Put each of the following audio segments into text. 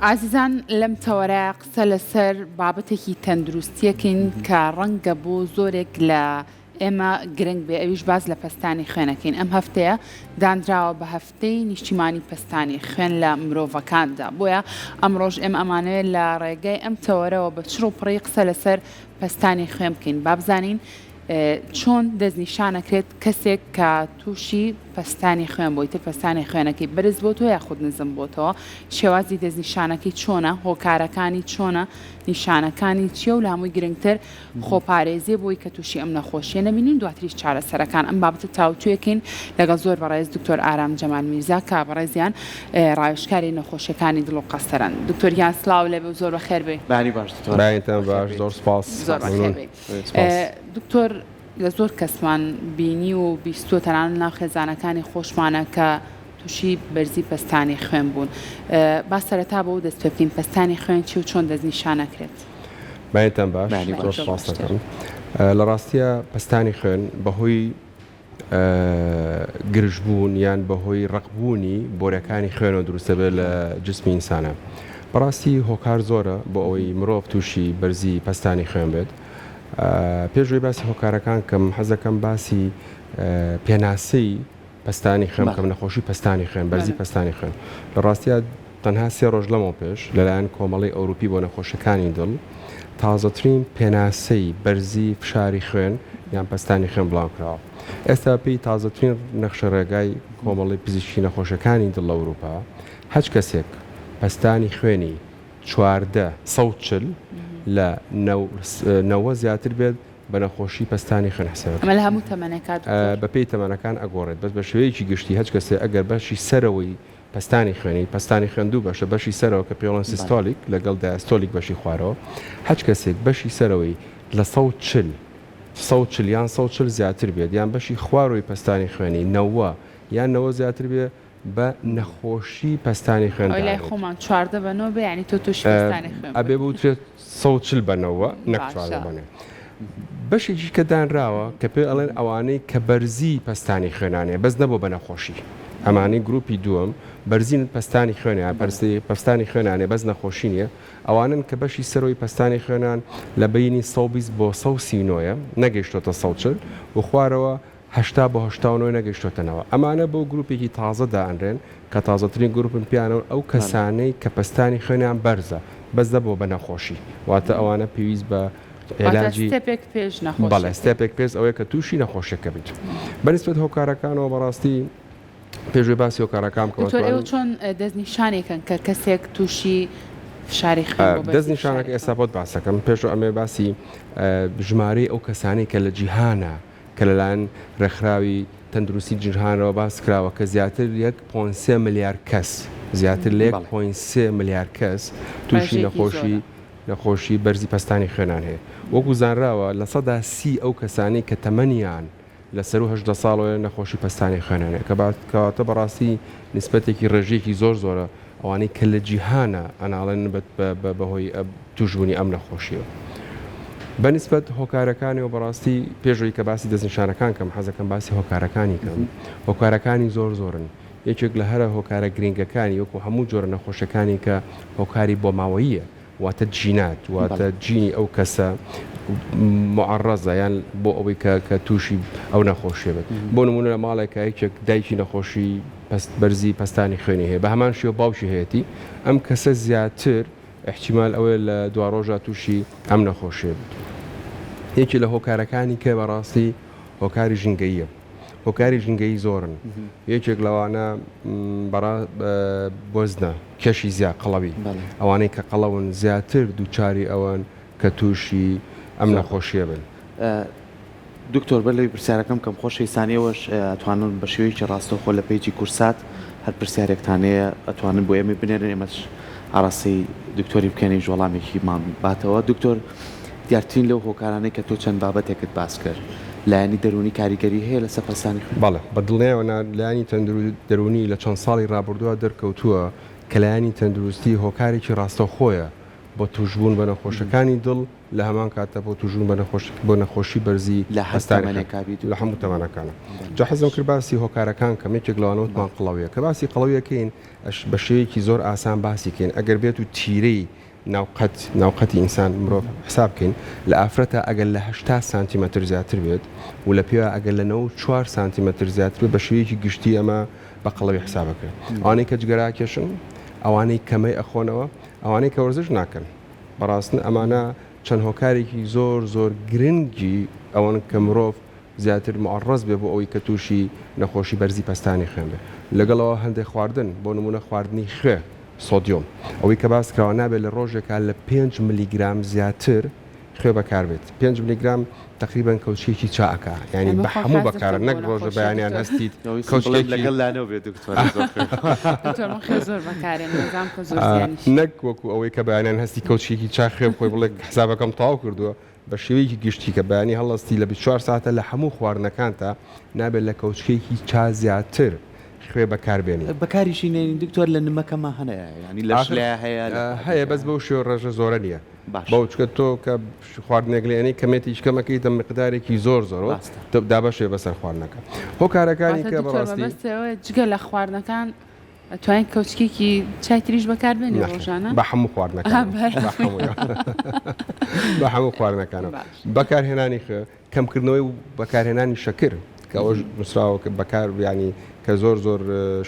عزیزان لەم تەوەرە قسە لەسەر بابەتێکی تەندروستیەکەین کە ڕەنگە بۆ زۆرێک لە ئێمە گرنگ بێ ئەویش باز لە پەستانی خوێنەکەین. ئەم هەفتەیە دانراوە بە هەفتەی نیشتیمانی پەستانی خوێن لە مرۆڤەکاندا. بۆیە ئەمڕۆژ ئێمە ئەمانەوێت لە ڕێگەی ئەم تەوەرەوە بە چڕ و پڕی قسە لەسەر پەستانی خوێن بکەین. با بزانین چۆن دەستنیشانەکرێت کەسێک کە تووشی پەستانی خوێن بۆی تر پەستانی خوێنەکەی بەرز بۆ تۆ یاخود نزم بۆتەوە، شێوازی دەستنیشانەکەی چۆنە، هۆکارەکانی چۆنە، نیشانەکانی چیە و لە هەمووی گرنگتر خۆپارێزیە بۆی کە تووشی ئەم نەخۆشیە نەبینین دواتریش چارەسەرەکان. ئەم بابەتە تاوتویەکەین لەگەڵ زۆر بەڕێز دکتۆر ئارام جەمال میرزا کە بەڕێزیان ڕایشکاری نەخۆشیەکانی دڵ و قەستەرن. دکتۆریان سلااو لێبێ و زۆر بەخێر بێ. بانی باش زۆر سپاس. زۆر بەخێر بێ. دکتۆر لە زۆر کەسمان بینی و بیستۆتەنان ناو خێزانەکانی خۆشمانە کە تووشی بەرزی پەستانی خوێن بوون. با سەرەتا بۆ دەست پێ بکەین پەستانی خوێن چی و چۆن دەستنیشانەکرێت؟ بایەتان باش زۆر سپاس دەکەم. لە ڕاستیە پەستانی خوێن بەهۆی گرژبوون یان بەهۆی ڕقبوونی بۆرەکانی خوێنەوە دروستە بێت لە جسمی ئینسانە. بەڕاستی هۆکار زۆرە بۆ ئەوەی مرۆڤ تووشی بەرزی پەستانی خوێن بێت. پێشوی باسی هۆکارەکان کەم حەزەکەم باسی پێناسەی پەستانی خوێن کەم نەخۆشی پەستانی خوێن بەرزی پەستانی خوێن. لە ڕاستیە تەنها 3 ڕۆژ لەمەوە پێش لەلایەن کۆمەڵی ئەوروپی بۆ نەخۆشەکانی دڵ تازەترین پێناسەی بەرزی فشاری خوێن یان پەستانی خوێن بڵاوکراوە. ئێستا پێی تازەترین نەخشە ڕێگای کۆمەڵی پزیشکی نەخۆشەکانی دڵ لە ئەوروپا هەچ کەسێک پەستانی خوێنی 1440 لە 90 زیاتر بێت بە نەخۆشی پەستانی خوێن حساب. ئەمە لە هەموو تەمەنەکان بەپێی تەمەنەکان ئەگۆڕێت بەس بە شێوەیەکی گشتی هەچ کەسێ ئەگەر بەشی سەرەوەی پەستانی خوێنی پەستانی خوێندوو بەشە بەشی سەرەوە کە پێڵەن سیستۆلیک لەگەڵ دایستۆلیک بەشی خوارەوە هەچ کەسێک بەشی سەرەوەی لە 140 یان 140 زیاتر بێت یان بەشی خواروی پەستانی خوێنی 90 یان 90 زیاتر بێت بە نەخۆشی پەستانی خوێن لای خۆمان 14 بە 9 یعنی تۆ تووشی پەستانی خوێن ئەبێ بوترێت 140 بە 90 نەک 14 بە 9. بەشێکی کە دانراوە کە پێ ئەڵێن ئەوانەی کە بەرزی پەستانی خوێنانێ بەس نەبوو بە نەخۆشی ئەمانەی گروپی دووەم بەرزین پەستانی خوێنیان پەستانی خوێنانێ بەس نەخۆشی نیە ئەوانن کە بەشی سەرۆی پەستانی خوێنان لە بینی 120 بۆ 139 نەگەیشتۆتە 140 و خوارەوە 80 بۆ 89 نەگەیشتۆتەنەوە. ئەمانە بۆ گروپێکی تازە دائەنرێن کە تازەترین گروپن پیانەوە ئەو کەسانەی کە پەستانی خوێنیان بەرزە بەس دەبوو بە نەخۆشی واتە ئەوانە پێویست بە علاجی بەڵێ ستێپێک پێش ئەوەیە کە تووشی نەخۆشیەکە بێت. بەنسبەت هۆکارەکانەوە بەڕاستی پێشوی باسی هۆکارەکان ئێوە چۆن دەستنیشانێکن کە کەسێک تووشی فشاری خوێن دەستنیشانەکە ئێستا بۆت باسەکەم پێشوە ئەمێ باسی ژمارەی ئەو کەسانی کە لە جیهانە کە لەلایەن ڕێکخراوی تەندروستی جیهانەوە باس کراوە کە زیاتر 1.3 ملیار کەس زیاتر لە 1.3 ملیار کەس تووشی نەخۆشی بەرزی پەستانی خوێنان هەیە. وەکو زانراوە لە 130 ئەو کەسانی کە تەمەنیان لە سەر و 18 ساڵەوە نەخۆشی پەستانی خوێنانەیە کەواتە بەڕاستی نسبەتێکی ڕێژێکی زۆرە ئەوانەی کە لە جیهانە ئەناڵێن بەهۆی توشبوونی ئەم نەخۆشیەوە. بەنسبەت هۆکارەکانیەوە بەڕاستی پێشەوەی کە باسی دەستنیشانەکان کەم حەزەکەم باسی هۆکارەکانی کەم. هۆکارەکانی زۆرن. یەکێک لە هەرە هۆکارە گرنگەکانی وەکو هەموو جۆرە نەخۆشەکانی کە هۆکاری بۆ ماوەییە واتە جینات واتە جینی ئەو کەسە معڕەزە یان بۆ ئەوەی کە تووشی ئەو نەخۆشیە بێت. بۆ نمونە لە ماڵێکە یەکێک دایکی نەخۆشی بەرزی پەستانی خوێنی هەیە بە هەمان شێوە باوکی هەیەی ئەم کەسە زیاتر احتیمال ئەوەیە لە دوا ڕۆژە تووشی ئەم نەخۆشیە بێت. یەکی لە هۆکارەکانی کە بەڕاستی هۆکاری ژینگەییە. هۆکاری ژینگەیی زۆرن. یەکێک لەوانە بۆزنە کەشی زیاد قەڵەوی ئەوانەی کە قەڵەون زیاتر دووچاری ئەوان کە تووشی ئەم نەخۆشیە بن. دکتۆر بەر لەوی پرسیارەکەم کەم خۆشەویستانیەوەش ئەتوانن بە شێوەیەکی ڕاستەوخۆ لە پیجی کورسات هەر پرسیارێکتانەیە ئەتوانن بۆ ئێمە بنێرن ئێمەش ئاڕاستی دکتۆری بکەنی وەڵامێکی مان باتەوە. دکتۆر دیارترین لەو هۆکارانەی کە تۆ چەند بابەتێکت باس کرد لایەنی دەرونی کاریگەری هەیە لەسەر پەستانی خوێن؟ بەڵێ بە دڵنیایەوە لایەنی دەرونی لە چەند ساڵی ڕابردووە دەرکەوتووە کە لایەنی تەندروستی هۆکارێکی ڕاستەوخۆیە بۆ توشبوون بە نەخۆشەکانی دڵ لە هەمان کاتە بۆ توژون بە نەخۆشی بەرزی لە هەموو تەمانەکانە. جا حەزم کرد باسی هۆکارەکان کەمێکێک لەوانەوەتمان قڵەوەیە کە باسی قڵەویەکەین بە شێوەیەکی زۆر ئاسان باسی کەین ئەگەر بێت و تیرەی ناوقەتی ئینسان مرۆڤ حساب بکەین لە ئافرەتە ئەگەر لە 80 سانتیمەتر زیاتر بێت و لە پێوە ئەگەر لە 94 سانتیمەتر زیاتر بە شێوەیەکی گشتی ئەمە بە قڵەوی حسابەکە. ئەوانەی کە جگەراکێشن، ئەوانەی کەمەی ئەخۆنەوە، ئەوانەی کە وەرزش ناکەن بەڕاستن ئەمانە چەند هۆکارێکی زۆر گرنگی ئەوەن کە مرۆڤ زیاتر معڕەز بێ بۆ ئەوەی کە تووشی نەخۆشی بەرزی پەستانی خوێن بێ. لەگەڵەوە هەندێک خواردن بۆ نمونە خواردنی خوێ سۆدیۆم ئەوەی کە باس کراوە نابێت لە ڕۆژێکا لە 5 میلیگرام زیاتر خوێ بەکاربێت. 5 میلیگرام تقریبان کەوچێکی چاکە یعنی بە هەموو بەکارە نەک ڕۆژە بەیانیان هەستیت نەک وەکو ئەوەی کە بەیانیان هەستی کەوچێکی چا خوێ خۆی بڵێ حسابەکەم تاو کردووە بە شێوەیەکی گشتی کە بەیانی هەڵستی لە 24 ساعتە لە هەموو خواردنەکانتە نابێت لە کەوچکێکی چا زیاتر خوێ بەکاربێنی. بەکاریشی نێنی دکتۆر لە نمەکەمە هەنەیە ینی لەش لە هەیە بەس بەو شێوە ڕێژە زۆرە نییە بەوچکە تۆ کە خواردنێکلێنی کەمێتی مەکەی دە مقدارێکی زۆر دابەشێ بەسەر خواردنەکە. هۆکارەکانی کە بەڕاستی جگە لە خواردنەکان توانین کەوچکێکی چای تریش بەکاربێنی ڕۆژانە بە هەموو خواردنەکان بە هەموو خواردنەکانە بەکارهێنانی کەمکردنەوەی و بەکارهێنانی شەکر کە ئەوە نووسراوە کە بەکار ینی کە زۆر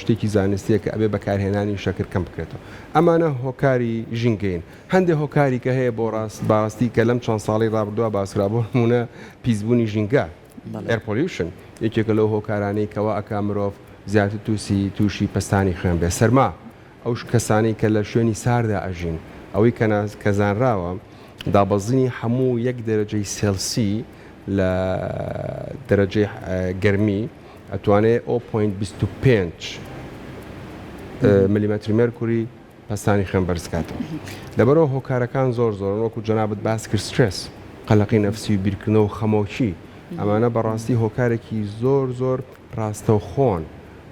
شتێکی زانستیە کە ئەبێ بەکارهێنانی شەکر کەم بکرێتەوە. ئەمانە هۆکاری ژینگەین. هەندێک هۆکاری کە هەیە بۆ باستی کە لەم چەند ساڵی ڕابردووە باسرا بۆ نمونە پیسبوونی ژینگە ئێر پۆلیوشن یەکێکە لەو هۆکارانەی کەوا ئەکا مرۆڤ زیاتر تووشی پەستانی خوێن بێ. سەرما ئەو کەسانی کە لە شوێنی ساردا ئەژین ئەوەی کە زانراوە دابەزینی هەموو 1 دەرەجەی سێلسی لە دەرەجەی گەرمی ئەتوانێت 0.25 میلیمەتری مێرکوری پەستانی خوێن بەرزکاتەوە. لەبەرەوە هۆکارەکان زۆر وەکو جەنابەت باس کرد سترێس قەلەقی نەفسی و بیرکردنەوە و خەمۆکی ئەمانە بەڕاستی هۆکارێکی زۆر ڕاستەوخۆن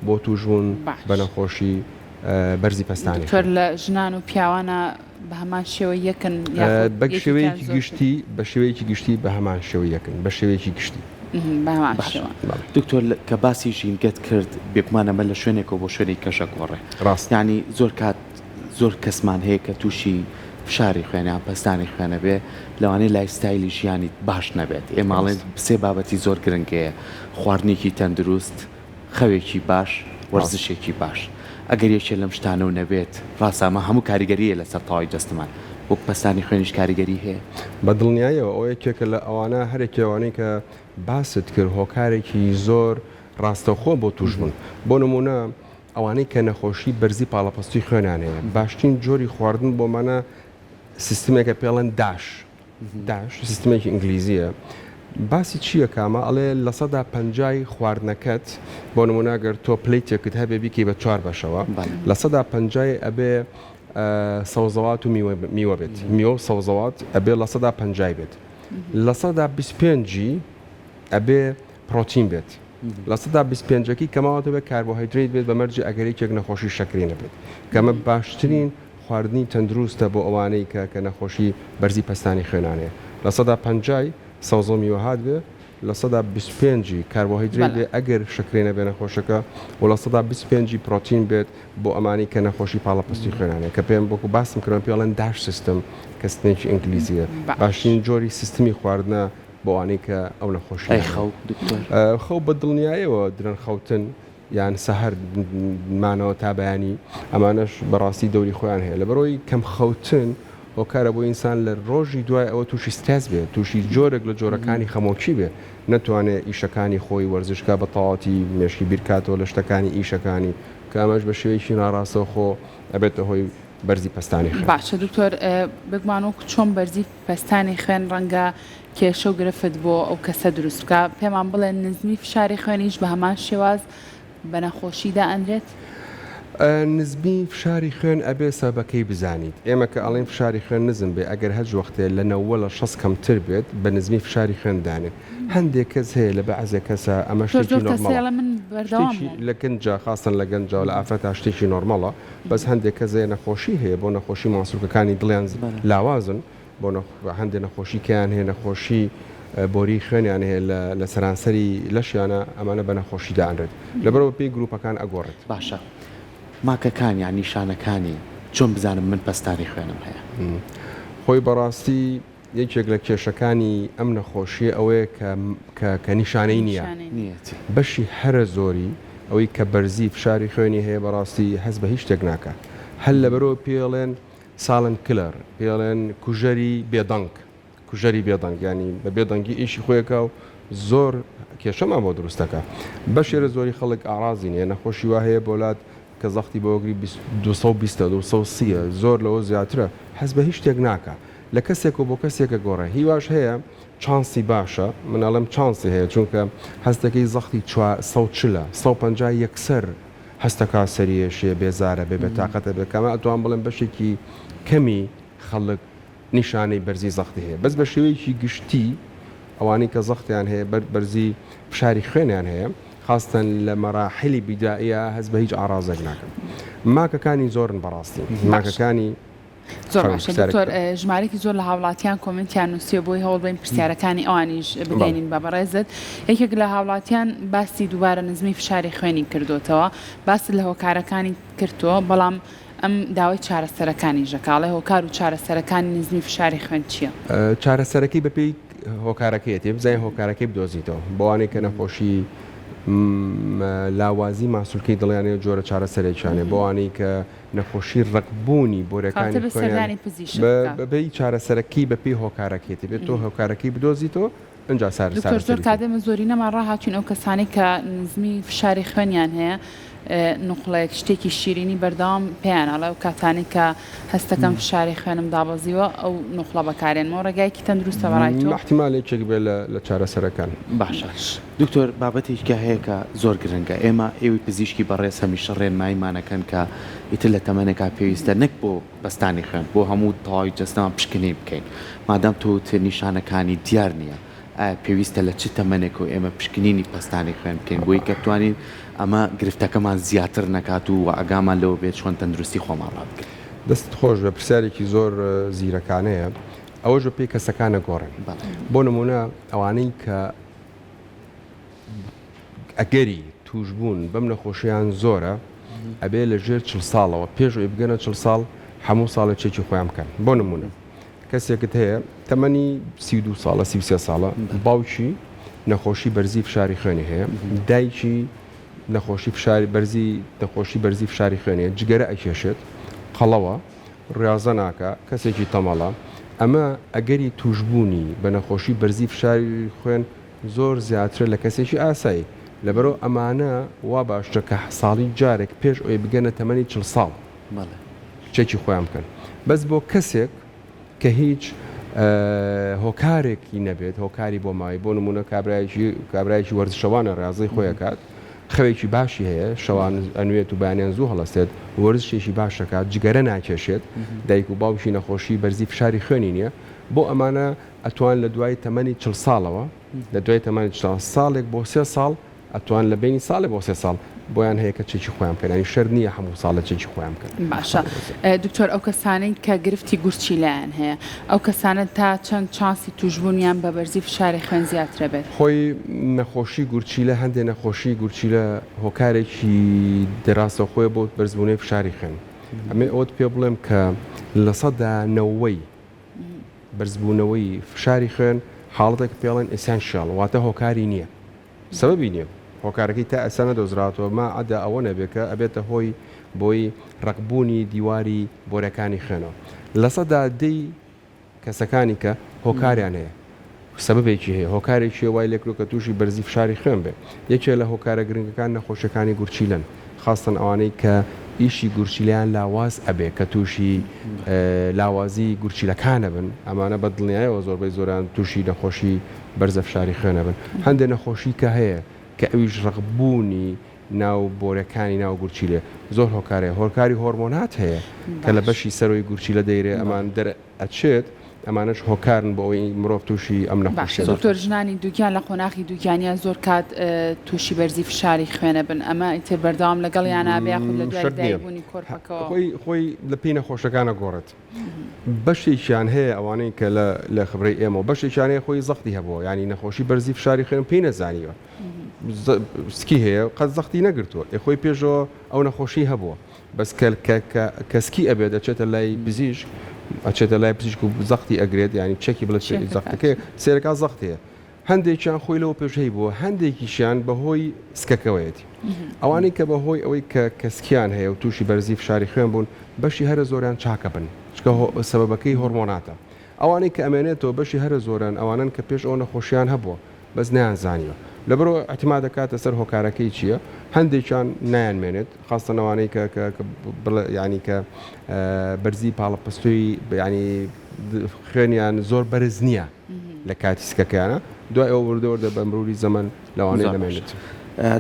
بۆ توژون بە نەخۆشی بەرزی پەستانی لە ژنان و پیاوانە بە هەمان شێوە یەکن بە شێوەیەکی گشتی بە هەمان شێوە یەکن بە شێوەیەکی گشتی. دکتۆر کە باسی ژینگەت کرد بێگومانەمە لە شوێنێکەوە بۆ شوێنی کەشە گۆڕێ ڕاست ینی زۆر کەسمان هەیە کە تووشی فشاری خوێنیان پەستانی خوێنە بێ لەوانەیە لایفستایلی ژیانی باش نەبێت. ئێماڵێن سێ بابەتی زۆر گرنگەیە خواردنێکی تەندروست، خەوێکی باش، وەرزشێکی باش. ئەگەر یەکێ لەم شتانە و نەبێت ڕاستامە هەموو کاریگەریە لەسەر تەواوی دەستمان وەک پەستانی خوێنیش کاریگەری هەیە. بە دڵنیاییەوە ئەو یەکێکە لە ئەوانە هەرێکێوانەی کە باست کرد هۆکارێکی زۆر ڕاستەوخۆ بۆ توشبوون. بۆ نمونە ئەوانەی کە نەخۆشی بەرزی پاڵەپەستی خوێنانەیە باشترین جۆری خواردن بۆمانە سیستمێکە پێڵەن داش سیستمێکی ئینگلیزیە. باسی چییە کامە ئەڵێ لە 150 خواردنەکەت بۆ نموناگەر تۆ پلیتێکت هەبێ بیکەی بە 4 بەشەوە لە 150 ئەبێ سەوزەوات و میوە بێت میوە و سەوزەوات ئەبێ لە 150 بێت لە 125 ئەبێ پرۆتین بێت لە 125ەکەی کەماوەتە بێت کاربۆهایدرێت بێت بە مەرجی ئەگەرێکێک نەخۆشی شەکری نەبێت کەمە باشترین خواردنی تەندروستە بۆ ئەوانەی کە نەخۆشی بەرزی پەستانی خوێنانەیە لە 150 سەوزە و میوەهات بێ لە 125 کاربۆهایدرێت بێ ئەگەر شەکرێ نەبێ نەخۆشەکە و لە 125 پرۆتین بێت بۆ ئەمانی کە نەخۆشی پاڵەپەستی خوێنانەیە کە پێم بۆکو باسم کردن پێڵەن داش سیستم کە ستێکی ئینگلیزیە باشترین جۆری سیستمی خواردنە بۆ ئەوانەی کە ئەو نەخۆشی خەو بە دڵنیاییەوە درەن خەوتن یان سەهەر مانەوە تا بەیانی ئەمانەش بەڕاستی دەوری خۆیان هەیە لەبەرەوەی کەم خەوتن هۆکارە بۆ ئینسان لە ڕۆژی دوای ئەوە تووشی سترێس بێت تووشی جۆرێک لە جۆرەکانی خەمۆکی بێ نەتوانێت ئیشەکانی خۆی وەرزشکە بە تەواوەتی مێشکی بیرکاتەوە لە شتەکانی ئیشەکانی کە ئەمەش بە شێوەیەکی ناڕاستەوە خۆ ئەبێتە هۆی بەرزی پەستانی خوێن. باشە دکتۆر بگمانەوە چۆن بەرزی پەستانی خوێن ڕەنگە کێشە و گرفت بۆ ئەو کەسە دروست بکە پێمان بڵێن نزمی فشاری خوێنیش بە هەمان شێواز بە نەخۆشیدا ئەندرێت؟ نزمی فشاری خوێن ئەبێ سەبەکەی بزانیت ئێمە کە ئەڵێن فشاری خوێن نزم بێ ئەگەر هەج وەختێ لە 90 کەمتر بێت بە نزمی فشاری خوێن دانێت هەندێک کەس هەیە لە بەعزە کەسە ئەمە شتێکی نۆرماڵە من بەردەوام شتێکی لە گەنجە خاستن لە گەنجە و لە ئافرەتە شتێکی نۆرمەڵە بەس هەندێک کەسێ نەخۆشی هەیە بۆ نەخۆشی ماسوولکەکانی دڵیان لاوازن بۆ هەندێک نەخۆشیکیان هەیە نەخۆشی بۆری خوێنیان هەیە لە سەرانسەری لەشیانە ئەمانە بە نەخۆشی دانرێت لەبەرەوە پێی گروپەکان ئەگۆڕێت. باشە ماکەکان یان نیشانەکانی چۆن بزانم من پەستانی خوێنم هەیە؟ خۆی بەڕاستی یەکێک لە کێشەکانی ئەم نەخۆشیە ئەوەیە کە نیشانەی نییە بەشی هەرە زۆری ئەوەی کە بەرزی فشاری خوێنی هەیە بەڕاستی هەست بە هیچ شتێک ناکە هەل لەبەرەوە پێڵێن ساڵن کلەر پێڵێن کوژەری بێدەنگ کوژەری بێدەنگ ینی بە بێدەنگی ئیشی خۆیەکە و زۆر کێشەمان بۆ دروستەکە بەشێرە زۆری خەڵک ئاڕازی نیە نەخۆشی وا هەیە بۆلات کە زەختی بۆگری 220 زۆر لەوە زیاترە هەست بە هیچ شتێک ناکە لە کەسێک و بۆ کەسێکە گۆڕە هیواش هەیە چانسی باشە مناڵم چانسی هەیە چونکە هەستەکەی زەختی 150 یەکسەر هەستەکە سەریێشێ بێزارە بێ بەتاقەتە بێکەمە ئەتوان بڵێن بەشێکی کەمی خەڵک نیشانەی بەرزی زەختی هەیە بەس بە شێوەیەکی گشتی ئەوانەی کە زەختیان هەیە بەرزی فشاری خوێنیان هەیە خاستن لە مەراحلی بیدائیە هەست بە هیچ ئاڕازێک ناکەن ماکەکانی زۆرن بەڕاستی ماکەکانی زۆر باشە دکتۆر ژمارەی زۆر لە هاوڵاتیان کۆمنتیان نووسیە بۆی هەوڵ بین پرسیارەکانی ئەوانیش بگەینین بە بەڕێزت یەکێک لە هاوڵاتیان باسی دووبارە نزمی فشاری خوێنی کردوتەوە باسی لە هۆکارەکانی کردووە بەڵام ئەم داوای چارەسەرەکانی ژەکاڵێ هۆکار و چارەسەرەکانی نزمی فشاری خوێن چییە؟ چارەسەرەکەی بەپێی هۆکارەکەیەتی بزانین هۆکارەکەی بدۆزیتەوە بۆوانێک کە نەخۆشی لاوازی ماسوولکەی دڵیانەیە جۆرە چارەسەرێکیانێ بۆوانەی کە نەخۆشی ڕقبوونی بۆرەکانی بەبێی چارەسەرەکەی بەپێی هۆکارەکەیەتی بێت تۆ هۆکارەکەی بدۆزیتەوە ئەنجا دکتۆر زۆر کاتێمە زۆری نەمان ڕاهاتوین ئەو کەسانی کە نزمی فشاری خوێنیان هەیە نوقڵەیەک شتێکی شیرینی بەردەوام پێیانەڵە و کاتانی کە هەستەکەم فشاری خوێنم دابەزیوە ئەو نوقڵە بەکارێنمەوە ڕێگایکی تەندروستە بەڕایتەوە احتیمالێکێک بێ لە چارەسەرەکان باشە دکتۆر بابەتێککە هەیە کە زۆر گرنگە ئێمە ئێوەی پزیشکی بەڕێز هەمیشە ڕێنماییمانەکەن کە ئیتر لە تەمەنێکا پێویستە نەک بۆ بەستانی خوێن بۆ هەموو تەواوی جەستەمان پشکنی بکەین مادام تۆ نیشانەکانی دیار نییە ئایا پێویستە لە چ تەمەنێک و ئێمە پشکنینی پەستانی خوێن بکەین بۆی کە بتوانین ئەمە گرفتەکەمان زیاتر نەکات و ئەگامان لەوە بێت چۆن تەندروستی خۆمان ڕابکەین دەست خۆش بە پرسیارێکی زۆر زیرەکانەیە ئەوە ژە پێی کەسەکانە گۆڕن بۆ نمونە ئەوانەی کە ئەگەری توشبوون بەم نەخۆشییان زۆرە ئەبێ لە ژێر 40 ساڵەوە پێشەوەی بگەنە 40 ساڵ هەموو ساڵە چێکی خۆیان بکەن بۆ نمونە کەسێکت هەیە تەمەنی 32 ساڵە 33 ساڵە باوکی نەخۆشی بەرزی فشاری خوێنی هەیە دایکی نەخۆشی بەرزی فشاری خوێنێ جگەرە ئەکێشێت قەڵەوە ڕاضە ناکە کەسێکی تەمەڵە ئەمە ئەگەری توشبوونی بە نەخۆشی بەرزی فشاری خوێن زۆر زیاترە لە کەسێکی ئاسایی لەبەرەوە ئەمانە وا باشترە کە ساڵی جارێک پێش ئەوی بگەنە تەمەنی 40 ساڵ چێکی خۆیان بکەن بەس بۆ کەسێک کە هیچ هۆکارێکی نەبێت هۆکاری بۆ ماوەی بۆ نمونە کابرایکی وەرزشەوانە ڕازەی خۆیەکات خەوێکی باشی هەیە شەوان ئەنوێت و بەیانیان زوو هەڵەستێت وەرزشێکی باشەکات جگەرە ناکێشێت دایک و باوکی نەخۆشی بەرزی فشاری خوێنی نییە بۆ ئەمانە ئەتوان لە دوای تەمەنی 40 ساڵەوە لە دوای تەمەنی 40 ساڵێک بۆ 3 ساڵ ئەتوان لە بینی ساڵێک بۆ 3 ساڵ بۆیان هەیە کە چێکی خۆیان بکەن شەر نییە هەموو ساڵە چێکی خۆیان بکەن باشە دکتۆر ئەو کەسانەی کە گرفتی گورچی لایەن هەیە ئەو کەسانە تا چەند چانسی توشبوونیان بە بەرزی فشاری خوێن زیاترە بێت خۆی نەخۆشی گورچیلە هەندێک نەخۆشی گورچیلە هۆکارێکی دەراستە خۆی بۆ بەرزبوونەی فشاری خوێن ئەمێ ئەوت پێ بڵێم کە لە 100 بەرزبوونەوەی فشاری خوێن حاڵەتێک پێڵێن ئسەنشیاڵ واتە هۆکاری نییە سەبەبی نییە هۆکارەکەی تا ئەسانە دۆزراتەوە ما ئەدا ئەوە نەبێکە ئەبێتە هۆی بۆی ڕقبوونی دیواری بۆرەکانی خوێنەوە لە 100 کەسەکانی کە هۆکاریان هەیە سەبەبێکی هەیە هۆکارێکی وای لێکرۆ کە تووشی بەرزی فشاری خوێن بێ یەکێ لە هۆکارە گرنگەکان نەخۆشیەکانی گورچیلن خاستن ئەوانەی کە ئیشی گورچیلیان لاواز ئەبێ کە تووشی لاوازی گورچیلەکانە بن ئەمانە بە دڵنیایەوە زۆربەی زۆران تووشی نەخۆشی بەرزە فشاری خوێنە بن هەندێک نەخۆشی کە هەیە کە ئەویش ڕقبوونی ناو بۆرەکانی ناو گورچیلێ زۆر هۆکاری هۆرمۆنات هەیە کە لە بەشی سەرۆی گورچیلە دەیرێ ئەمان دەرئەچێت ئەمانش هۆکارن بۆ ئەوەی مرۆڤ تووشی ئەم باش نەخۆشیە دکتۆر ژنانی دووگیان لە قۆناغی دووگیانیان زۆر کات تووشی بەرزی فشاری خوێنە بن ئەمە ئیتر بەردەوام لەگەڵ یانابێ یاخود لە دوای دایبوونی کۆرپەکەەوە خۆی لە پێی نەخۆشەکانە گۆڕێت بەشێکیان هەیە ئەوانەی کە لە خبرەی ئێمە بەشێکیان هەیە خۆی زەختی هەبووە ینی نەخۆشی بەرزی فشاری خوێن پێی نەزانیوە سکی هەیە قەت زەختی نەگرتووە خۆی پێشەوە ئەو نەخۆشی هەبووە بەس کەسکی ئەبێ دەچێتە لای پزیشک ئەچێتە لای پزیشک و زەختی ئەگرێت ینی چەکی بڵێت زەختەکە سێرەکە زەختەیە هەندێکیان خۆی لەوە پێشەی بووە هەندێکیشیان بەهۆی سکەکەوەیەتی ئەوانەی کە بەهۆی ئەوەی کە کەسکیان هەیە و تووشی بەرزی فشاری خوێن بوون بەشی هەرە زۆریان چاکە بن چکە سەبەبەکەی هۆرمۆناتە ئەوانەی کە ئەمێنێتەوە بەشی هەرە زۆران ئەوانن کە پێش ئەو نەخۆشیان هەبووە بەس نەیانزانیوە لەبەرۆ احتیما دەکاتە سەر هۆکارەکەی چییە هەندێکیان نایانمێنێت خاستەنەوانەی ینی کە بەرزی پاڵەپستوی ینی خوێنیان زۆر بەرز نییە لە کاتی سکەکەیانە دوای ئەو وردەوەردە بە مروری زەمن لەوانەیە دەمێنێت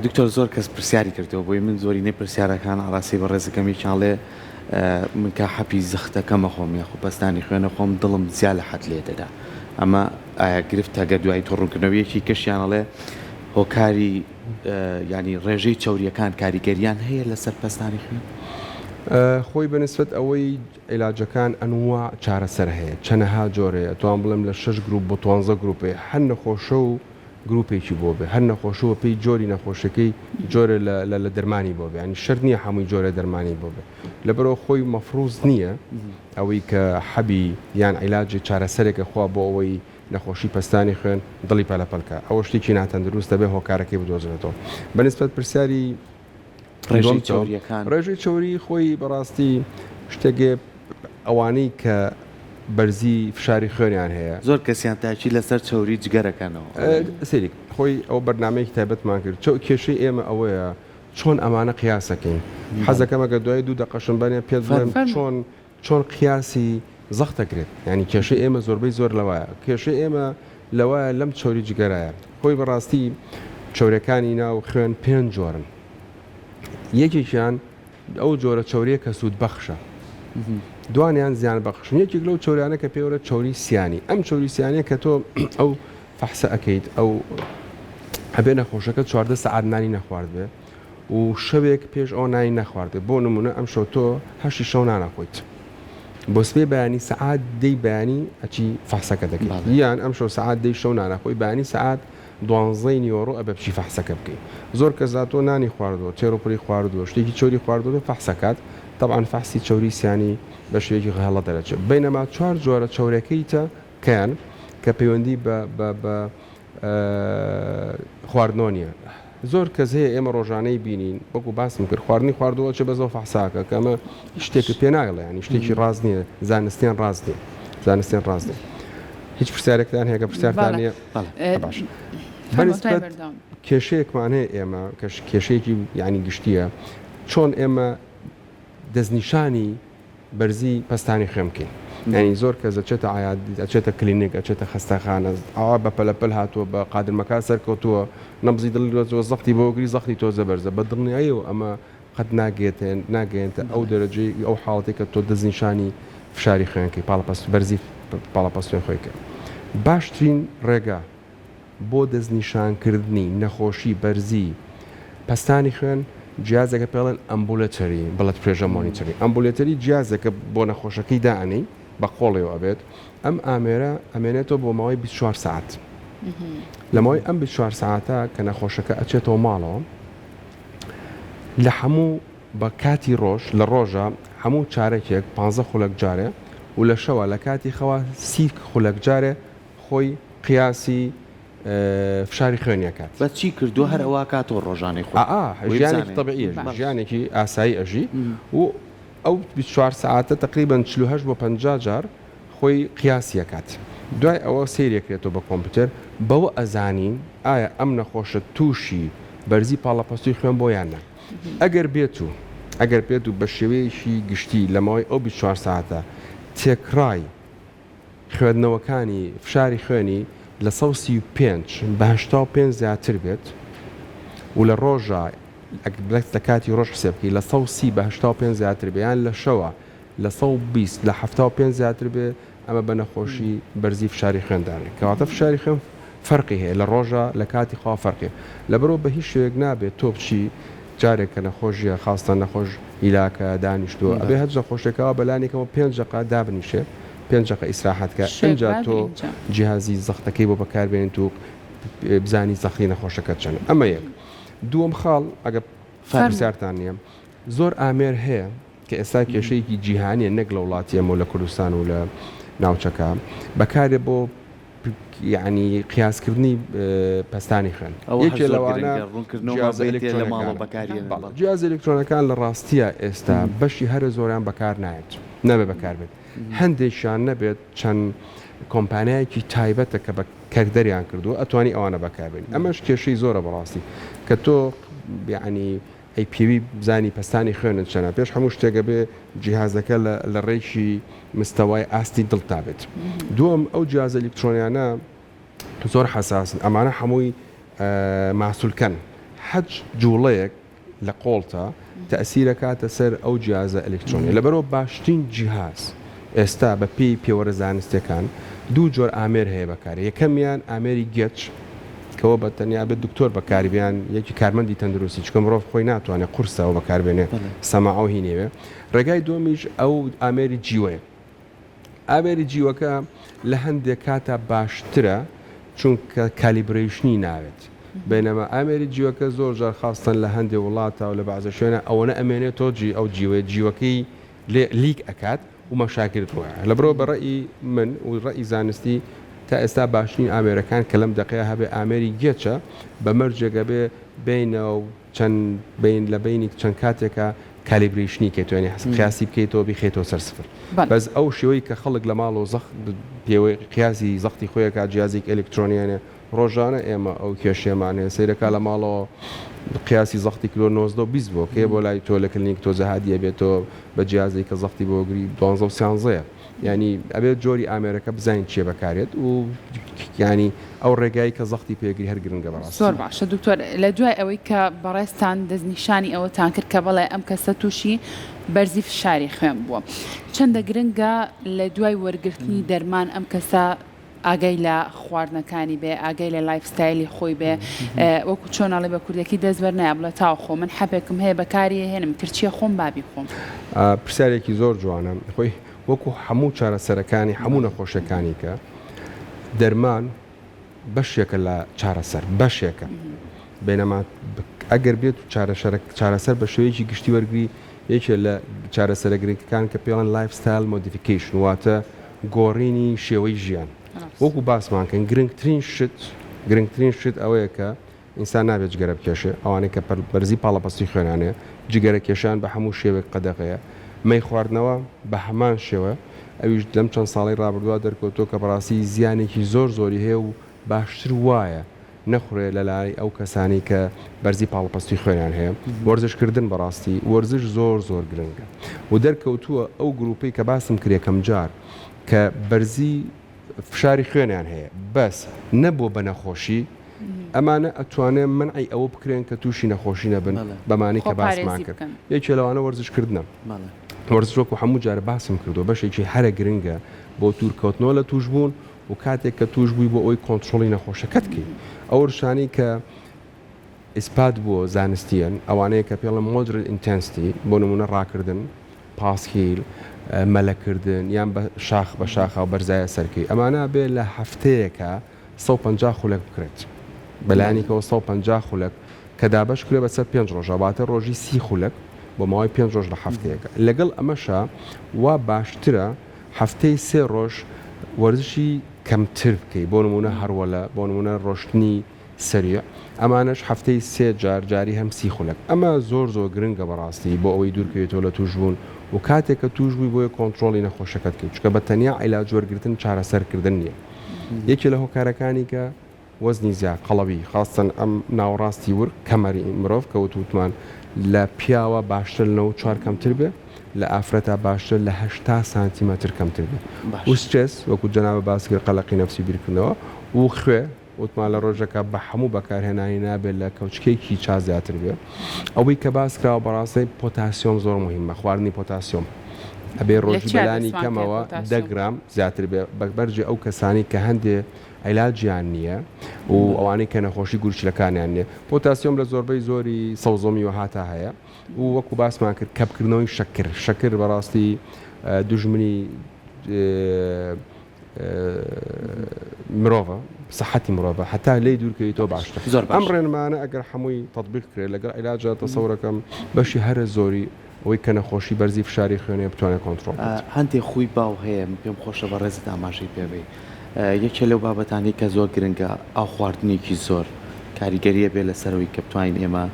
دکتۆر زۆر کەس پرسیاری کردەوە بۆی من زۆرینەی پرسیارەکان ئاراسی بە ڕێزەکەمی چاڵێ من کە حەپی زەختەکەمە خۆم یاخۆ پەستانی خوێنە خۆم دڵم زیاد لە حەد لێ دەدا ئەمە ئایا گرفتە گە دوای تۆڕوونکردنەوەیەکی کەشیانەڵێ هۆکاری ینی ڕێژەی چاوریەکان کاریگەریان هەیە لەسەر پەستانی خوێن خۆی بەنسبەت ئەوەی عیلاجەکان ئەنوا چارەسەر هەیە چەنەها جۆرەیە توان بڵێم لە 6 گروپ بۆ 12 گروپێ هەر نەخۆشە و گروپێکی بۆ بێ هەر نەخۆشەوە پێی جۆری نەخۆشەکەی جۆرە لە دەرمانی بۆ بێ ینی شەر نییە هەمووی جۆرە دەرمانی بۆ بێ لەبەرەوە خۆی مەفروض نییە ئەوەی کە حەبی یان عیلاجی چارەسەرێکە خوا بۆ ئەوەی نەخۆشی پەستانی خوێن دڵی پەلەپەلکە ئەوە شتێکی ناتەندروست دەبێ هۆکارەکەی بدۆزرێتەوە بەنسبەت پرسیاری ڕێژەی چۆری خۆی بەڕاستی شتێکێ ئەوانەی کە بەرزی فشاری خوێنیان هەیە زۆر کەسیان تاچی لەسەر چۆری جگەرەکانەوە سێریک خۆی ئەو بەرنمەیەکی تایبەتمان کرد کێشەی ئێمە ئەوەیە چۆن ئەمانە قیاسەکەین حەزەکەمەگە دوای 2 دقەشم بەنێ پێ چۆن قیاسی زەختەکرێت ینی کێشەی ئێمە زۆربەی زۆر لەوایە کێشەی ئێمە لەوایە لەم چۆری جگەرایە خۆی بەڕاستی چۆرەکانی ناو خوێن 5 جۆرن یەکێکیان ئەو جۆرە چۆریە کە سوود بەخشە دوانیان زیان بەخشن یەکێک لەو چۆریانە کە پێوەرە چۆری سیانی ئەم چۆری سیانەیە کە تۆ ئەو فەحسە ئەەکەیت ئەو هەبێ نەخۆشەکە 14 سەعات نانی نەخوارد بێ و شەوێک پێش ئەو نانی نەخواردێ بۆ نمونە ئەم شەو تۆ 8 شەو نانەخۆیت بۆ سبێ بەیانی سەعات دەی بەیانی ئەچی فەحسەکە دەکەیت یان ئەم شەو سەعات دەی شەو نانەخۆی بەیانی سەعات 12 نیۆڕۆ ئەبە بچی فەحسەکە بکەیت زۆر کەس تۆ نانی خواردەوە تێڕۆپڕی خواردووە شتێکی چۆری خواردەوە فەحسەکات طبعا فەحسی چۆری سیانی بە شوێکی غەڵە دەرەچێت بینەما 4 جۆرە چۆرەکەیتە کەیان کە پەیوەندی بە خواردنەوە نیە زۆر کەس هەیە ئێمە ڕۆژانەی بینین وەکو باسم کرد خواردنی خواردەوە چه بەزەوە فەحساکە کە ئەمە شتێکی پێ ناگەڵێ ینی شتێکی ڕاست نییە زانستیان ڕاست نیە زانستیان ڕاست نیە هیچ پرسیارێکتان هەیە کە پرسیارتان نیە باش بەنسبەت کێشەیەکمان هەیە ئێمە کێشەیەکی ینی گشتیە چۆن ئێمە دەستنیشانی بەرزی پەستانی خوێن بکەین ینی زۆر کەس ئەچێتە عیادی ئەچێتە کلینیک ئەچێتە خەستەخانە ئاوا بە پەلەپەل هاتووە بە قادرمەکان سەرکەوتووە نەبزی دڵ زەختی بۆگری زەختی تۆزە بەرزە بە دڵنیاییەوە ئەمە قەت ناگەێنێتە ئەو دەرەجەی ئەو حاڵەتی کە تۆ دەستنیشانی فشاری خوێنکەی بەرزی پاڵەپەستوێن خۆیکە باشترین ڕێگا بۆ دەستنیشانکردنی نەخۆشی بەرزی پەستانی خوێن جیازەکە پێڵێن ئەمبولەتەری بڵەت پرێژە مۆنیتەری ئەمبولەتەری جیازەکە بۆ نەخۆشەکەی دائنی بە قۆڵێەوە ئەبێت ئەم ئامێرە ئەمێنێتەوە بۆ ماوەی 24 ساعت لە ماوەی ئەم 24 ساعتە کە نەخۆشەکە ئەچێتەوە ماڵەوە لە هەموو بە کاتی ڕۆژ لە ڕۆژە هەموو چارێکێک 15 خولەک جارێ و لە شەوە لە کاتی خەوا 30 خولەک جارێ خۆی قیاسی فشاری خوێنیەکات بە چی کردو هەر ئەوە کاتۆ ڕۆژانەی خۆ ژیانێکی تەبیعیە ژیانێکی ئاسایی ئەژی و ئەو 24 ساعتە تقریباً 48 بۆ 50 جار خۆی قیاسیەکات دوای ئەوە سیرێکرێتەوە بە کۆمپیوتەر بەوە ئەزانین ئایا ئەم نەخۆشە تووشی بەرزی پاڵەپەستوی خوێن بۆ یان نە ئەگەر بێت و بە شێوەیەکی گشتی لە ماوەی ئەو 24 ساعتە تێکڕای خوێندنەوەکانی فشاری خوێنی لە 135 بە 85 زیاتر بێت و لە ڕۆژە لە کاتی ڕۆژ حسێبکەی لە 130 بە 85 زیاتر بێ یان لە شەوە لە 120 لە 75 زیاتر بێ ئەمە بە نەخۆشی بەرزی فشاری خوێندانێک کەواتە فشاری خوێن فەرقی هەیە لە ڕۆژە لە کاتی خوا فەرقی لە بەرەوە بە هیچ شوێک نابێت تۆ بچی جارێک کە نەخۆشیە خاستان نەخۆش ئیلاکە دانیشتووە ئەبێ هەر نەخۆشێکەوە بەلانێکەوە 5 دقیقە دابنیشێ 5 دقیقە ئیسراحەتکە ئەنجا تۆ جیهازی زەختەکەی بۆ بەکاربێنیت و بزانی زەختی نەخۆشەکەت چەند ئەمە یەک دووەم خاڵ ئەگە فەرسیارتان نییە زۆر ئامێر هەیە کە ئێستا کێشەیەکی جیهانیە نەک لە وڵاتی ئەمە لە کوردستان و لە ناوچەکە بەکارێ بۆ یعنی قیاسکردنی پەستانی خوێن یەکێ لەوانە جیاز ئەلکترۆنەکان لە ڕاستیە ئێستا بەشی هەرە زۆریان بەکار نایێت نەبێ بەکاربێت هەندێکیان نەبێت چەند کۆمپانیایەکی تایبەتە کە کەکدەریان کردو ئەتوانی ئەوانە بەکاربێن ئەمەش کێشەی زۆرە بەڕاستی کە تۆ یعنی ئەی پێوی بزانی پەستانی خوێنت چەنە پێش هەموو شتێکە بێ جیهازەکە لە ڕێکی مستەوای ئاستی دڵتا بێت دووەم ئەو جیاز ئەلکترۆنیانە زۆر حەساسن ئەمانە هەمووی ماسوولکەن حەج جوڵەیەک لە قۆڵتە تەسیرەکاتە سەر ئەو جیازە ئەلکترۆنی لەبەرەوە باشترین جیهاز ئێستا بە پێی پێوەرە زانستیەکان دوو جۆر ئامێر هەیە بەکارێ یەکەمیان ئامێری گەچ کەەوە بە تەنیا بێت دکتۆر بەکاریبیان یەکی کارمەندی تەندروستی چکە مرۆڤ خۆی ناتوانێت قورسەوە بەکاربێنێ سەماعەوە هینێوێ ڕێگای دۆمیش ئەو ئامێری جیوەیە ئامێری جیوەکە لە هەندێک کاتە باشترە چونکە کالیبرێشنی ناوێت بینەمە ئامێری جیوەکە زۆر جار خاستن لە هەندێک وڵاتە و لە بەعزە شوێنە ئەوەنە ئەمێنێت تۆجی ئەو جیوەکەی لیک ئەکات و مەشاکرت وایە لە بڕۆ بە ڕێی من و ڕێی زانستی تا ئێستا باشترین ئامێرەکان کە لەم دقەیە هەبێ ئامێری گێچە بە مەرجێگە بێ بینەوە چەند لە بینی چەند کاتێکە کالیبریشنی کێتوێنی قیاسی بکەیتەوە بخێتەوە سەر سفر بەس ئەو شێوەی کە خەڵک لە ماڵ و پێوەی قیاسی زەختی خۆیەکە جیازێک ئەلکترۆنیانە ڕۆژانە ئێمە ئەو کێشێمانێ سیرەکە لە ماڵەوە قیاسی زەختی کیلۆ 19 بۆ کێ بۆ لای تۆ لە کلینیک تۆ زەهادیە بێتەوە بە جیازێک کە زەختی بۆگری 12 ینی ئەبێت جۆری ئامێرەکە بزانین چێ بەکارێت و ینی ئەو ڕێگایی کە زەختی پێگری هەر گرنگە بەڕاست زۆر باشە دکتۆر لە دوای ئەوەی کە بەڕێستان دەستنیشانی ئەوەتان کرد کە بەڵێ ئەم کەسە تووشی بەرزی فشاری خوێن بووە چەندە گرنگە لە دوای وەرگرتنی دەرمان ئەم کەسە ئاگەی لە خواردنەکانی بێ ئاگەی لە لایفستایلی خۆی بێ وەکو چۆناڵی بە کوردەکی دەستبەر نایە بڵێ تاو خۆ من حەپێکم هەیە بەکاری هێنم ترچیە خۆم بابی خۆم پرسیارێکی زۆر جوانە خۆی وەکو هەموو چارەسەرەکانی هەموو نەخۆشیەکانی کە دەرمان بەشێکە لە چارەسەر بەشێکە بینەما ئەگەر بێت چارەسەر بە شێوەیەکی گشتی وەرگری یەکێ لە چارەسەرە گرنگەکان کە پێڵەن لایفستایل مۆدیفیکیشن واتە گۆڕینی شێوەی ژیان وەکو باسمانکەن گرنگترین شت ئەوەیە کە ئینسان نابێت جگەرە بکێشێ ئەوانەی کە بەرزی پاڵەپەستی خوێنانێ جگەرە کێشان بە هەموو شێوێک قەدەغەیە مەی خواردنەوە بە هەمان شێوە ئەویش لەم چەند ساڵی ڕابردووە دەرکەوتۆ کە بەڕاستی زیانێکی زۆری هەیە و باشتر وایە نەخورێ لە لای ئەو کەسانی کە بەرزی پاڵپەستی خوێنیان هەیە وەرزشکردن بەڕاستی وەرزش زۆر گرنگە و دەرکەوتووە ئەو گروپی کە باسم کرێکەم جار کە بەرزی فشاری خوێنیان هەیە بەس نەبووە بە نەخۆشی ئەمانە ئەتوانێت منعی ئەوە بکرێن کە تووشی نەخۆشی نەبن بەمانی کە باسمان کرد یەکێ لەوانە وەرزشکردنە وەرزش وەکو هەموو جارە باسم کردو بەشێکی هەرە گرنگە بۆ توورکەوتنەوە لە توش بوون و کاتێک کە توش بووی بۆ ئەوی کۆنتترۆلی نەخۆشەکەت بکەیت ئەو ڕشانی کە ئیسپات بووە زانستیان ئەوانەیە کە پێڵە مۆدرن ئینتەنستی بۆ نمونە ڕاکردن پاسکیل مەلەکردن یان بە شاخ بە شاخە و بەرزایە سەرکەی ئەمانە بێ لە هەفتەیەکە 150 خولەک بکرێت بەلایەنێکەوە 150 خولەک کە دابەش کرێ بەسەر 5 ڕۆژە باتە ڕۆژی 30 خولەک بۆ ماوەی 5 ڕۆژ لە هەفتەیەەکە لەگەڵ ئەمەشە وا باشترە هەفتەی 3 ڕۆژ وەرزشی کەمتر بکەی بۆ نمونە هەروەلە بۆ نمونە ڕۆشتنی سەریع ئەمانش هەفتەی 3 جاری هەم 30 خولەک ئەمە زۆر گرنگە بەڕاستی بۆ ئەوەی دوورکەوێتەوە لە توش بوون و کاتێک کە توش بووی بۆیە کۆنتترۆلی نەخۆشەکەت کرد چکە بە تەنیا عیلاج وەرگرتن چارەسەرکردن نییە یەکی لە هۆکارەکانی کە وەزنی زیاد قەڵەبی خاستن ئەم ناوەڕاستی ور کەمەری مرۆڤ کە وتمان لە پیاوە باشتر لەو 4 کەمتر بێ لە ئافرەتە باشتر لە 80 سانتیمەتر کەمتر بێ و سترێس وەکو جەنابە باسکرد قەلەقی نەفسی بیرکردنەوە و خوێ وتمان لە ڕۆژەکە بە هەموو بەکارهێنانی نابێت لە کەوچکێکی چا زیاتر بێ ئەوەی کە باسکراوە بەڕاستی پۆتاسیۆم زۆر مهمە خواردنی پۆتاسیۆم ئەبێ ڕۆژی لە چیا بەلانی دەستمان کەمەوە کرد پۆتاسیۆم؟ 10 گرام زیاتر بێ بەرجێ ئەو کەسانی کە هەندێ عیلاجیان نییە و ئەوانەی کە نەخۆشی گورچلەکانیان نیە پۆتاسیۆم لە زۆربەی زۆری سەوزۆمی و هاتە هەیە و وەکو باسمان کرد کەپکردنەوەی شەکر بەڕاستی دوژمنی مرۆڤە سەحەتی مرۆڤە حتا لێی دوورکەویتەوە باشتر زۆر باش. ئەم ڕێنمانە ئەگەر هەمووی تەطبیق کرێت لەگەڵ عیلاجە تەسەورەکەم بەشی هەرە زۆری ئەوەی کە نەخۆشی بەرزی فشاری خوێنێ بتوانێت کۆنتڕۆڵ بکات. هەندێک خوی باو هەیە پێم خۆشە بە ڕێزت ئاماژەی پێبێ یەکێ لەو بابەتانی کە زۆر گرنگە ئاو خواردنێکی زۆر کاریگەریە بێ لەسەرەوەی کە بتوانین ئێمە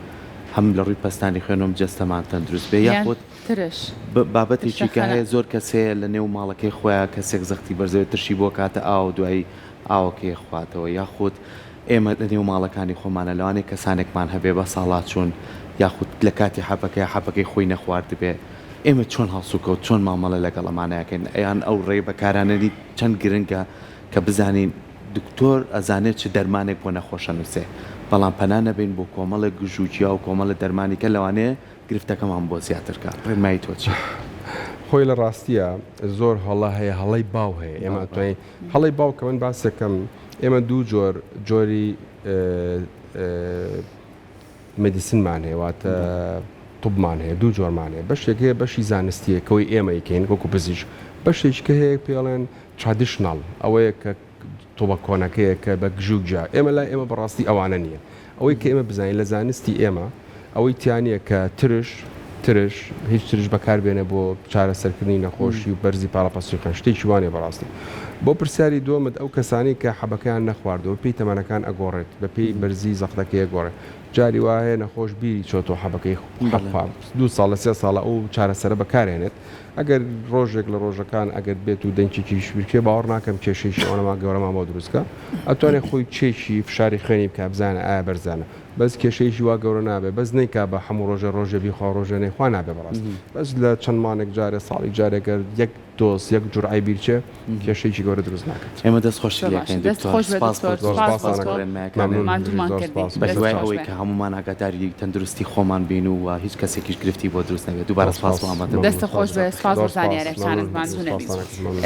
هەم لە ڕووی پەستانی خوێنم جەستەمان تەندروست بێ یاخود ترش بابەتێکی کە هەیە زۆر کەسێ لە نێو ماڵەکەی خۆیان کەسێک زەختی بەرزەوە ترشی بۆ کاتە ئاو دوایی ئاوەکەی خواتەوە یاخود ئێمە لە نێو ماڵەکانی خۆمانە لەوانەیە کەسانێکمان هەبێ بە ساڵات چوون یاخود لە کاتی حەپەکەی خۆی نەخوارد بێ ئێمە چۆن هەڵسوکەوت چۆن مامەڵە لەگەڵ ئەمانەکەین ئەیان ئەو ڕێ بەکارانەی چەند گرنگە کە بزانین دکتۆر ئەزانێت چ دەرمانێک بۆ نەخۆشە نووسێ بەڵام پەنا نەبین بۆ کۆمەڵە گژوجیا و کۆمەڵە دەرمانی کە لەوانەیە گرفتەکەمان بۆ زیاترکە ڕێنمایی تۆ چی؟ خۆی لە ڕاستیە زۆر هەڵە هەیە هەڵی باو هەیە ئێمە توانین هەڵی باو کە من باسەکەم ئێمە دوو جۆری مدیسنمان هەیە واتە طبمان هەیە دوو جۆرمان هەیە بەشێک هەیە بەشی زانستیە کەوەی ئێمە یکەین وەکو پزیشک بەشێککە هەیە پێڵێن ترادیشنال ئەوەیە کە تۆبە کۆنەکەیە کە بە گژوگجا ئێمە لای ئێمە بەڕاستی ئەوانە نییە ئەوەی کە ئێمە بزانین لە زانستی ئێمە ئەوەی تیانە کە ترش هیچ ترش بەکاربێنە بۆ چارەسەرکردنی نەخۆشی و بەرزی پاڵەپەسوەکان شتێکی وانێ بەڕاستی بۆ پرسیاری دووەمت ئەو کەسانی کە حەبەکەیان نەخواردەوە پێی تەمەنەکان ئەگۆڕێت بە پێی بەرزی زەختەکەی ئەگۆڕێت جاری وایە نەخۆش بیری چۆتۆ حەبەکەی دو ساڵ لە 3 ساڵە ئەو چارەسەرە بەکارێنێت ئەگەر ڕۆژێک لە ڕۆژەکان ئەگەر بێت و دەنگێکی شویرکێ باوەڕ ناکەم کێشەیشی ئەوەما گەورەمان بۆ دروستکە ئەتوانێت خۆی چێکی فشاری خوێنی بکە بزانە ئایا بەرزانە بەس کێشەیەکی وا گەورە نابێ بەس نەیکا بە هەموو ڕۆژە بیخوا ڕۆژێنەی خوا نابێ بەڕاست بەس لە چەند مانێک جارێ ساڵی جارێکگەر یەک دۆس یەک جورعی بیرچێ کێشەیەکی گەورە دروست ناکات ئێمە دەستخۆشی بەدوای ئەوەی کە هەمومان ئاگاداری تەندروستی خۆمان بین و هیچ کەسێکیش گرفتی بۆ دروست نەبێت دووبارە سپاس بۆ ئەمەدە دەستە خۆش بە سپاس بۆ زانیاریەکانتان